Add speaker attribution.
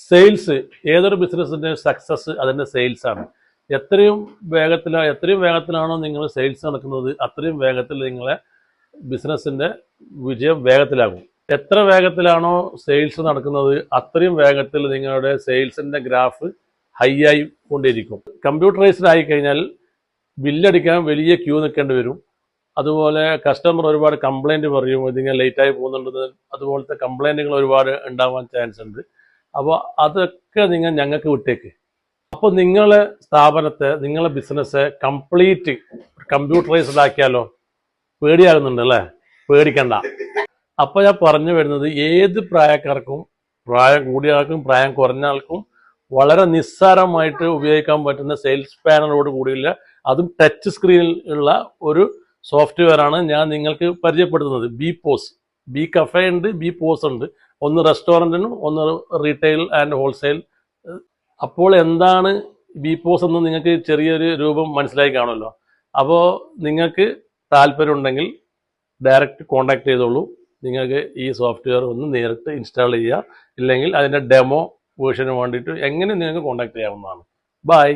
Speaker 1: Sales ഏതൊരു ബിസിനസ്സിന്റെ success അതിന്റെ sales ആണ്. എത്രയും വേഗത്തിലാണോ നിങ്ങൾ സെയിൽസ് നടക്കുന്നത് അത്രയും വേഗത്തിൽ നിങ്ങളെ ബിസിനസ്സിന്റെ വിജയം വേഗത്തിലാകും. എത്ര വേഗത്തിലാണോ സെയിൽസ് നടക്കുന്നത് അത്രയും വേഗത്തിൽ നിങ്ങളുടെ സെയിൽസിന്റെ ഗ്രാഫ് ഹൈ ആയി കൊണ്ടിരിക്കും. കമ്പ്യൂട്ടറൈസ്ഡ് ആയി കഴിഞ്ഞാൽ ബില്ലടിക്കാൻ വലിയ ക്യൂ നിൽക്കേണ്ടി വരും. അതുപോലെ കസ്റ്റമർ ഒരുപാട് കംപ്ലൈൻറ്റ് പറയും, ഇതിങ്ങനെ ലേറ്റായി പോകുന്നുണ്ടെന്ന്. അതുപോലത്തെ കംപ്ലൈൻറ്റുകൾ ഒരുപാട് ഉണ്ടാവാൻ ചാൻസ് ഉണ്ട്. അപ്പോൾ അതൊക്കെ ഞങ്ങൾക്ക് വിട്ടേക്ക്. അപ്പോൾ നിങ്ങളെ സ്ഥാപനത്തെ, നിങ്ങളെ ബിസിനസ് കംപ്ലീറ്റ് കമ്പ്യൂട്ടറൈസ്ഡ് ആക്കിയാലോ? പേടിയാകുന്നുണ്ട് അല്ലേ? പേടിക്കണ്ട. അപ്പോൾ ഞാൻ പറഞ്ഞു വരുന്നത്, ഏത് പ്രായക്കാർക്കും, പ്രായം കൂടിയ ആൾക്കും പ്രായം കുറഞ്ഞ ആൾക്കും വളരെ നിസ്സാരമായിട്ട് ഉപയോഗിക്കാൻ പറ്റുന്ന സെയിൽസ് പാനലോട് കൂടിയുള്ള, അതും ടച്ച് സ്ക്രീനിൽ ഉള്ള ഒരു സോഫ്റ്റ്വെയർ ആണ് ഞാൻ നിങ്ങൾക്ക് പരിചയപ്പെടുത്തുന്നത്. ബി പോസ്, ബി കഫേ ഉണ്ട്, ബി പോസ് ഉണ്ട്. ഒന്ന് റെസ്റ്റോറൻറ്റിനും ഒന്ന് റീറ്റെയിൽ ആൻഡ് ഹോൾസെയിൽ. അപ്പോൾ എന്താണ് ബി പോസ് എന്ന് നിങ്ങൾക്ക് ചെറിയൊരു രൂപം മനസ്സിലായി കാണുമല്ലോ. അപ്പോൾ നിങ്ങൾക്ക് താല്പര്യമുണ്ടെങ്കിൽ ഡയറക്റ്റ് കോൺടാക്ട് ചെയ്തോളൂ. നിങ്ങൾക്ക് ഈ സോഫ്റ്റ്വെയർ ഒന്ന് നേരിട്ട് ഇൻസ്റ്റാൾ ചെയ്യുക, ഇല്ലെങ്കിൽ അതിൻ്റെ ഡെമോ വേർഷന് വേണ്ടിയിട്ട് എങ്ങനെ നിങ്ങൾക്ക് കോൺടാക്ട് ചെയ്യാവുന്നതാണ്. ബൈ.